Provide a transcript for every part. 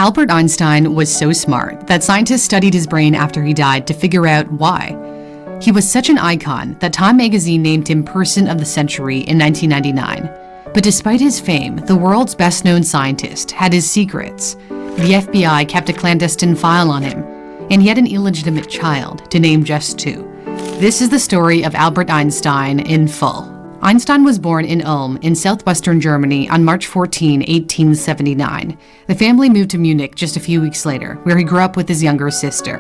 Albert Einstein was so smart that scientists studied his brain after he died to figure out why. He was such an icon that Time magazine named him Person of the Century in 1999. But despite his fame, the world's best-known scientist had his secrets. The FBI kept a clandestine file on him, and he had an illegitimate child, to name just two. This is the story of Albert Einstein in full. Einstein was born in Ulm in southwestern Germany on March 14, 1879. The family moved to Munich just a few weeks later, where he grew up with his younger sister.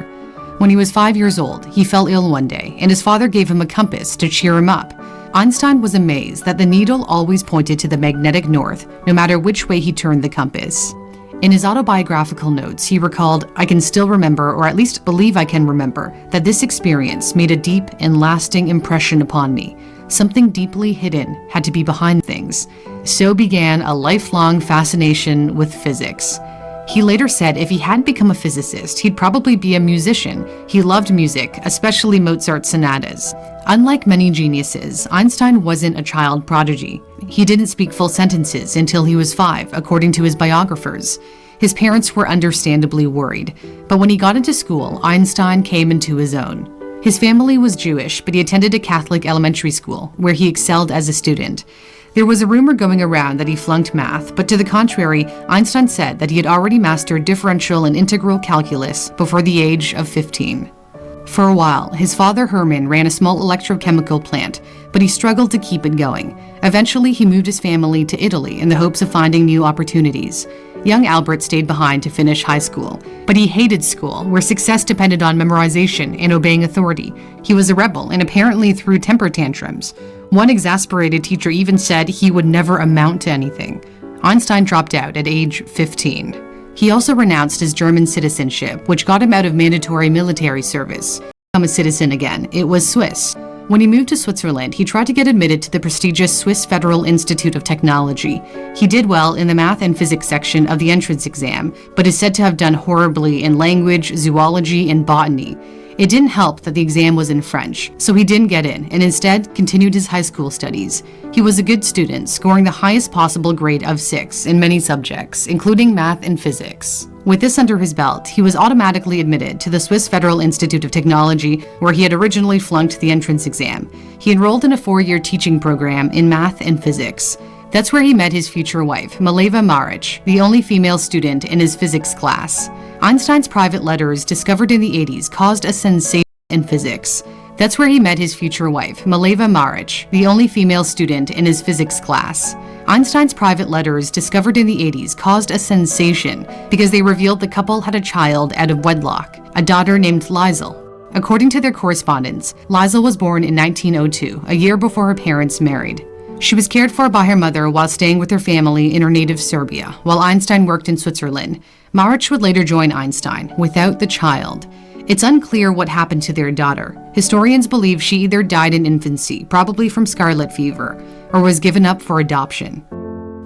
When he was 5 years old, he fell ill one day, and his father gave him a compass to cheer him up. Einstein was amazed that the needle always pointed to the magnetic north, no matter which way he turned the compass. In his autobiographical notes, he recalled, "I can still remember, or at least believe I can remember, that this experience made a deep and lasting impression upon me. Something deeply hidden had to be behind things." So began a lifelong fascination with physics. He later said if he hadn't become a physicist, he'd probably be a musician. He loved music, especially Mozart's sonatas. Unlike many geniuses, Einstein wasn't a child prodigy. He didn't speak full sentences until he was 5, according to his biographers. His parents were understandably worried, but when he got into school, Einstein came into his own. His family was Jewish, but he attended a Catholic elementary school, where he excelled as a student. There was a rumor going around that he flunked math, but to the contrary, Einstein said that he had already mastered differential and integral calculus before the age of 15. For a while, his father Hermann ran a small electrochemical plant, but he struggled to keep it going. Eventually, he moved his family to Italy in the hopes of finding new opportunities. Young Albert stayed behind to finish high school, but he hated school, where success depended on memorization and obeying authority. He was a rebel and apparently threw temper tantrums. One exasperated teacher even said he would never amount to anything. Einstein dropped out at age 15. He also renounced his German citizenship, which got him out of mandatory military service. Become a citizen again. It was Swiss. When he moved to Switzerland, he tried to get admitted to the prestigious Swiss Federal Institute of Technology. He did well in the math and physics section of the entrance exam, but is said to have done horribly in language, zoology, and botany. It didn't help that the exam was in French, so he didn't get in and instead continued his high school studies. He was a good student, scoring the highest possible grade of 6 in many subjects, including math and physics. With this under his belt, he was automatically admitted to the Swiss Federal Institute of Technology, where he had originally flunked the entrance exam. He enrolled in a 4-year teaching program in math and physics. That's where he met his future wife, Mileva Maric, the only female student in his physics class. Einstein's private letters discovered in the 80s caused a sensation in physics. That's where he met his future wife, Mileva Maric, the only female student in his physics class. Einstein's private letters discovered in the 80s caused a sensation because they revealed the couple had a child out of wedlock, a daughter named Liesl. According to their correspondence, Liesl was born in 1902, a year before her parents married. She was cared for by her mother while staying with her family in her native Serbia, while Einstein worked in Switzerland. Maric would later join Einstein without the child. It's unclear what happened to their daughter. Historians believe she either died in infancy, probably from scarlet fever, or was given up for adoption.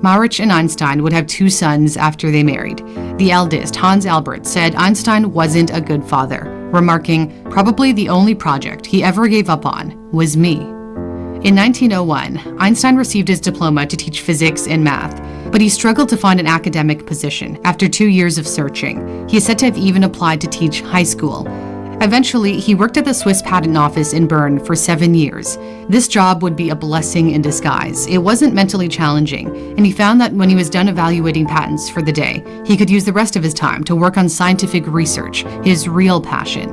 Maric and Einstein would have 2 sons after they married. The eldest, Hans Albert, said Einstein wasn't a good father, remarking, "Probably the only project he ever gave up on was me." In 1901, Einstein received his diploma to teach physics and math, but he struggled to find an academic position after 2 years of searching. He is said to have even applied to teach high school. Eventually, he worked at the Swiss Patent Office in Bern for 7 years. This job would be a blessing in disguise. It wasn't mentally challenging, and he found that when he was done evaluating patents for the day, he could use the rest of his time to work on scientific research, his real passion.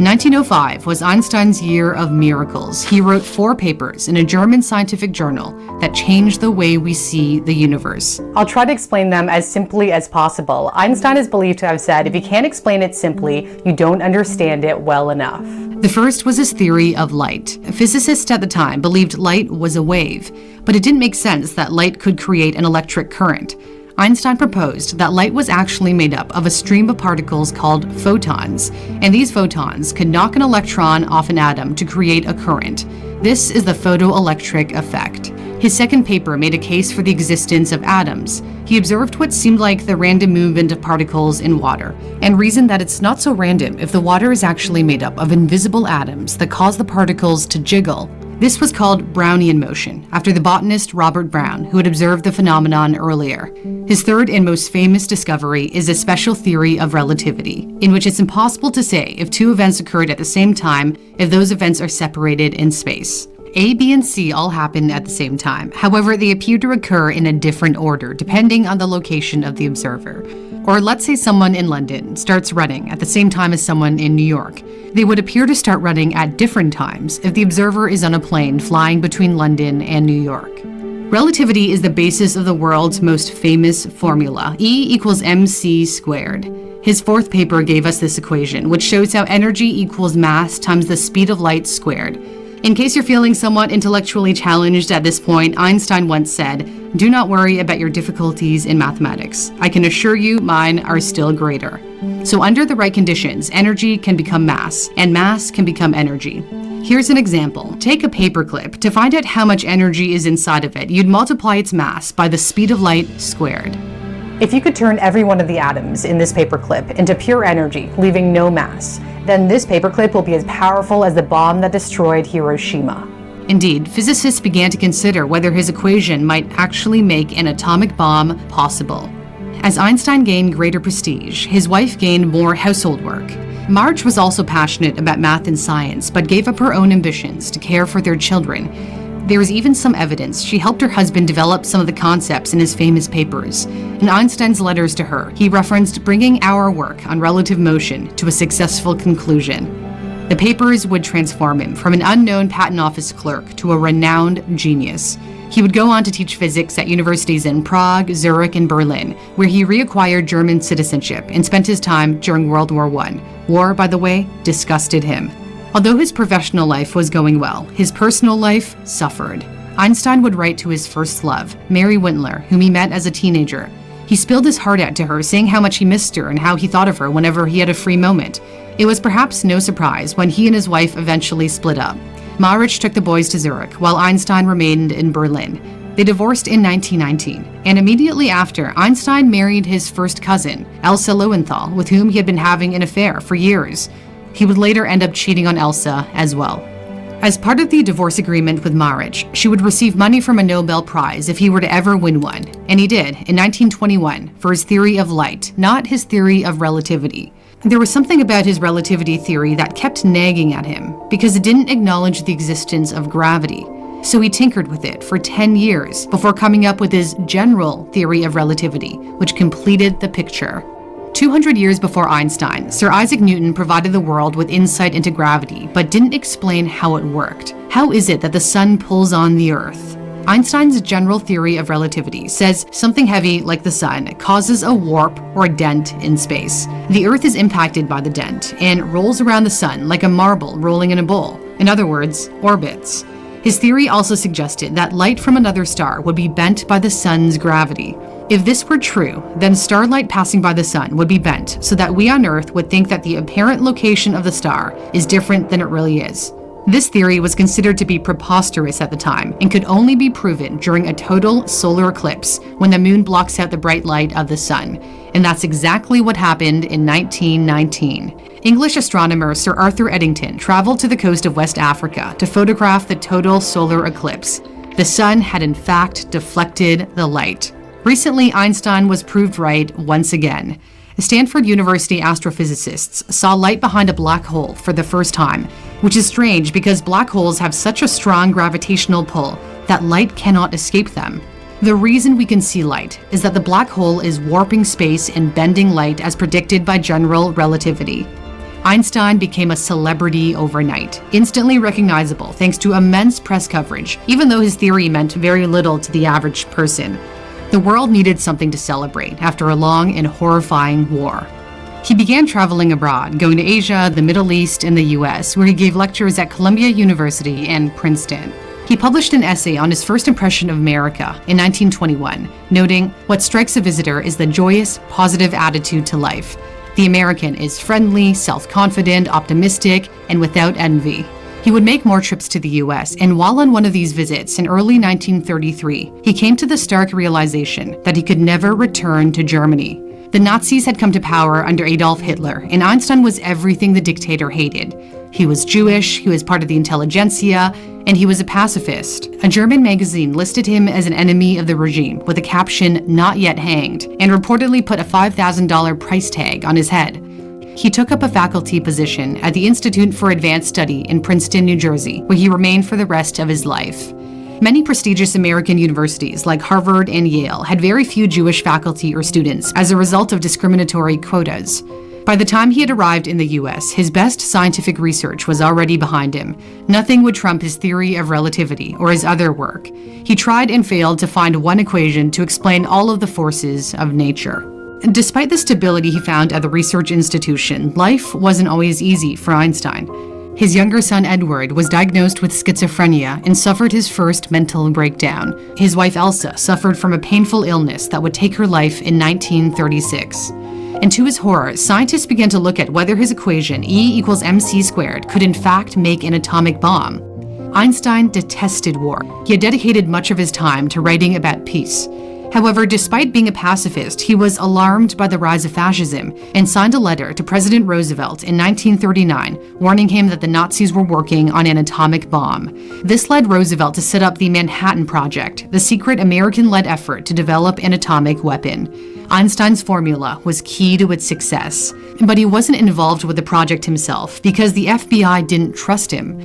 1905 was Einstein's year of miracles. He wrote 4 papers in a German scientific journal that changed the way we see the universe. I'll try to explain them as simply as possible. Einstein is believed to have said, if you can't explain it simply, you don't understand it well enough. The first was his theory of light. Physicists at the time believed light was a wave, but it didn't make sense that light could create an electric current. Einstein proposed that light was actually made up of a stream of particles called photons, and these photons could knock an electron off an atom to create a current. This is the photoelectric effect. His second paper made a case for the existence of atoms. He observed what seemed like the random movement of particles in water, and reasoned that it's not so random if the water is actually made up of invisible atoms that cause the particles to jiggle. This was called Brownian motion, after the botanist Robert Brown, who had observed the phenomenon earlier. His third and most famous discovery is a special theory of relativity, in which it's impossible to say if two events occurred at the same time if those events are separated in space. A, B, and C all happen at the same time. However, they appear to occur in a different order, depending on the location of the observer. Or let's say someone in London starts running at the same time as someone in New York. They would appear to start running at different times if the observer is on a plane flying between London and New York. Relativity is the basis of the world's most famous formula, E = mc squared. His fourth paper gave us this equation, which shows how energy equals mass times the speed of light squared. In case you're feeling somewhat intellectually challenged at this point, Einstein once said, "Do not worry about your difficulties in mathematics. I can assure you mine are still greater." So under the right conditions, energy can become mass, and mass can become energy. Here's an example. Take a paperclip. To find out how much energy is inside of it, you'd multiply its mass by the speed of light squared. If you could turn every one of the atoms in this paperclip into pure energy, leaving no mass, then this paperclip will be as powerful as the bomb that destroyed Hiroshima. Indeed, physicists began to consider whether his equation might actually make an atomic bomb possible. As Einstein gained greater prestige, his wife gained more household work. Marge was also passionate about math and science, but gave up her own ambitions to care for their children. There is even some evidence she helped her husband develop some of the concepts in his famous papers. In Einstein's letters to her, he referenced bringing our work on relative motion to a successful conclusion. The papers would transform him from an unknown patent office clerk to a renowned genius. He would go on to teach physics at universities in Prague, Zurich, and Berlin, where he reacquired German citizenship and spent his time during World War I. War, by the way, disgusted him. Although his professional life was going well, his personal life suffered. Einstein would write to his first love, Mary Wintler, whom he met as a teenager. He spilled his heart out to her, saying how much he missed her and how he thought of her whenever he had a free moment. It was perhaps no surprise when he and his wife eventually split up. Marich took the boys to Zurich, while Einstein remained in Berlin. They divorced in 1919, and immediately after, Einstein married his first cousin, Elsa Lowenthal, with whom he had been having an affair for years. He would later end up cheating on Elsa as well. As part of the divorce agreement with Marich, she would receive money from a Nobel Prize if he were to ever win one, and he did in 1921 for his theory of light, not his theory of relativity. There was something about his relativity theory that kept nagging at him because it didn't acknowledge the existence of gravity. So he tinkered with it for 10 years before coming up with his general theory of relativity, which completed the picture. 200 years before Einstein, Sir Isaac Newton provided the world with insight into gravity, but didn't explain how it worked. How is it that the sun pulls on the Earth? Einstein's general theory of relativity says something heavy like the sun causes a warp or a dent in space. The Earth is impacted by the dent and rolls around the sun like a marble rolling in a bowl. In other words, orbits. His theory also suggested that light from another star would be bent by the sun's gravity. If this were true, then starlight passing by the sun would be bent so that we on Earth would think that the apparent location of the star is different than it really is. This theory was considered to be preposterous at the time and could only be proven during a total solar eclipse when the moon blocks out the bright light of the sun. And that's exactly what happened in 1919. English astronomer Sir Arthur Eddington traveled to the coast of West Africa to photograph the total solar eclipse. The sun had in fact deflected the light. Recently, Einstein was proved right once again. Stanford University astrophysicists saw light behind a black hole for the first time, which is strange because black holes have such a strong gravitational pull that light cannot escape them. The reason we can see light is that the black hole is warping space and bending light as predicted by general relativity. Einstein became a celebrity overnight, instantly recognizable thanks to immense press coverage, even though his theory meant very little to the average person. The world needed something to celebrate after a long and horrifying war. He began traveling abroad, going to Asia, the Middle East, and the US, where he gave lectures at Columbia University and Princeton. He published an essay on his first impression of America in 1921, noting, "What strikes a visitor is the joyous, positive attitude to life. The American is friendly, self-confident, optimistic, and without envy." He would make more trips to the US, and while on one of these visits in early 1933, he came to the stark realization that he could never return to Germany. The Nazis had come to power under Adolf Hitler, and Einstein was everything the dictator hated. He was Jewish, he was part of the intelligentsia, and he was a pacifist. A German magazine listed him as an enemy of the regime with a caption, "Not yet hanged," and reportedly put a $5,000 price tag on his head. He took up a faculty position at the Institute for Advanced Study in Princeton, New Jersey, where he remained for the rest of his life. Many prestigious American universities like Harvard and Yale had very few Jewish faculty or students as a result of discriminatory quotas. By the time he had arrived in the US, his best scientific research was already behind him. Nothing would trump his theory of relativity or his other work. He tried and failed to find one equation to explain all of the forces of nature. Despite the stability he found at the research institution, life wasn't always easy for Einstein. His younger son Edward was diagnosed with schizophrenia and suffered his first mental breakdown. His wife Elsa suffered from a painful illness that would take her life in 1936. And to his horror, scientists began to look at whether his equation E equals mc squared could in fact make an atomic bomb. Einstein detested war. He had dedicated much of his time to writing about peace. However, despite being a pacifist, he was alarmed by the rise of fascism and signed a letter to President Roosevelt in 1939, warning him that the Nazis were working on an atomic bomb. This led Roosevelt to set up the Manhattan Project, the secret American-led effort to develop an atomic weapon. Einstein's formula was key to its success, but he wasn't involved with the project himself because the FBI didn't trust him.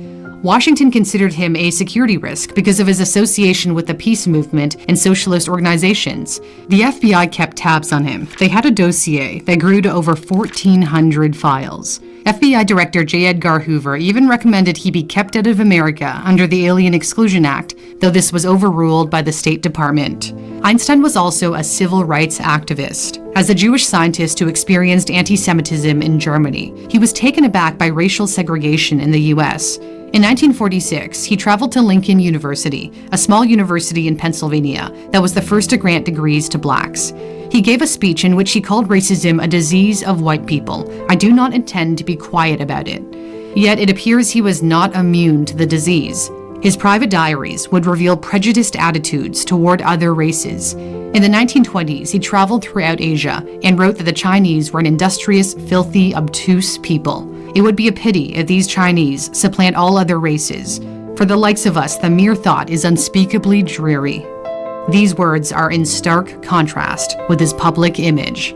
Washington considered him a security risk because of his association with the peace movement and socialist organizations. The FBI kept tabs on him. They had a dossier that grew to over 1,400 files. FBI Director J. Edgar Hoover even recommended he be kept out of America under the Alien Exclusion Act, though this was overruled by the State Department. Einstein was also a civil rights activist. As a Jewish scientist who experienced anti-Semitism in Germany, he was taken aback by racial segregation in the U.S. In 1946, he traveled to Lincoln University, a small university in Pennsylvania that was the first to grant degrees to blacks. He gave a speech in which he called racism a disease of white people. I do not intend to be quiet about it. Yet it appears he was not immune to the disease. His private diaries would reveal prejudiced attitudes toward other races. In the 1920s, he traveled throughout Asia and wrote that the Chinese were an industrious, filthy, obtuse people. It would be a pity if these Chinese supplant all other races. For the likes of us, the mere thought is unspeakably dreary. These words are in stark contrast with his public image.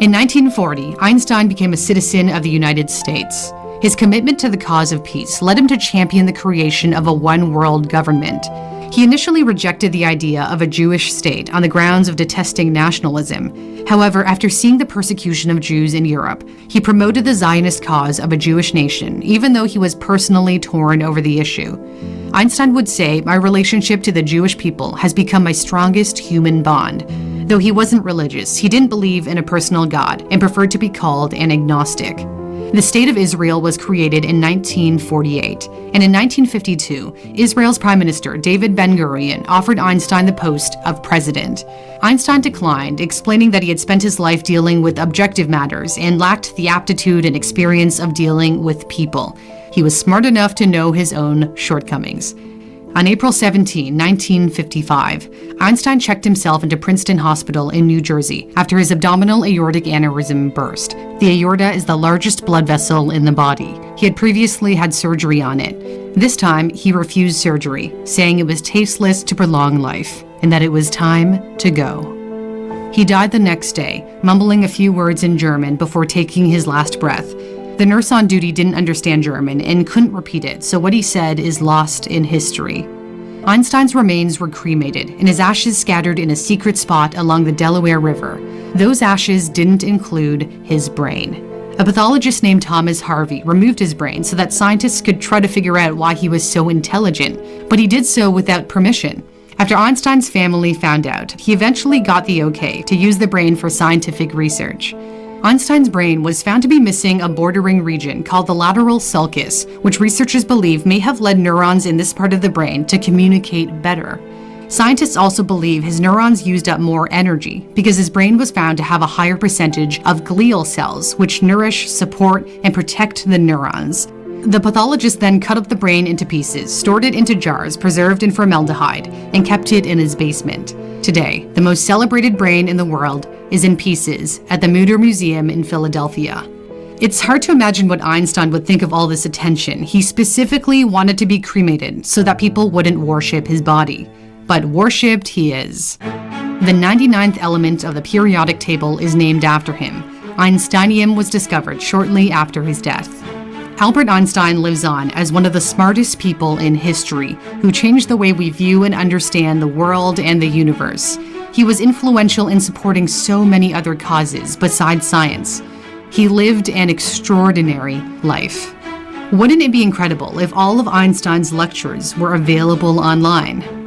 In 1940, Einstein became a citizen of the United States. His commitment to the cause of peace led him to champion the creation of a one-world government. He initially rejected the idea of a Jewish state on the grounds of detesting nationalism. However, after seeing the persecution of Jews in Europe, he promoted the Zionist cause of a Jewish nation, even though he was personally torn over the issue. Einstein would say, "My relationship to the Jewish people has become my strongest human bond." Though he wasn't religious, he didn't believe in a personal God and preferred to be called an agnostic. The State of Israel was created in 1948, and in 1952, Israel's Prime Minister David Ben-Gurion offered Einstein the post of president. Einstein declined, explaining that he had spent his life dealing with objective matters and lacked the aptitude and experience of dealing with people. He was smart enough to know his own shortcomings. On April 17, 1955, Einstein checked himself into Princeton Hospital in New Jersey after his abdominal aortic aneurysm burst. The aorta is the largest blood vessel in the body. He had previously had surgery on it. This time, he refused surgery, saying it was tasteless to prolong life and that it was time to go. He died the next day, mumbling a few words in German before taking his last breath. The nurse on duty didn't understand German and couldn't repeat it, so what he said is lost in history. Einstein's remains were cremated and his ashes scattered in a secret spot along the Delaware River. Those ashes didn't include his brain. A pathologist named Thomas Harvey removed his brain so that scientists could try to figure out why he was so intelligent, but he did so without permission. After Einstein's family found out, he eventually got the okay to use the brain for scientific research. Einstein's brain was found to be missing a bordering region called the lateral sulcus, which researchers believe may have led neurons in this part of the brain to communicate better. Scientists also believe his neurons used up more energy because his brain was found to have a higher percentage of glial cells, which nourish, support, and protect the neurons. The pathologist then cut up the brain into pieces, stored it into jars preserved in formaldehyde, and kept it in his basement. Today, the most celebrated brain in the world is in pieces at the Mutter Museum in Philadelphia. It's hard to imagine what Einstein would think of all this attention. He specifically wanted to be cremated so that people wouldn't worship his body. But worshipped he is. The 99th element of the periodic table is named after him. Einsteinium was discovered shortly after his death. Albert Einstein lives on as one of the smartest people in history, who changed the way we view and understand the world and the universe. He was influential in supporting so many other causes besides science. He lived an extraordinary life. Wouldn't it be incredible if all of Einstein's lectures were available online?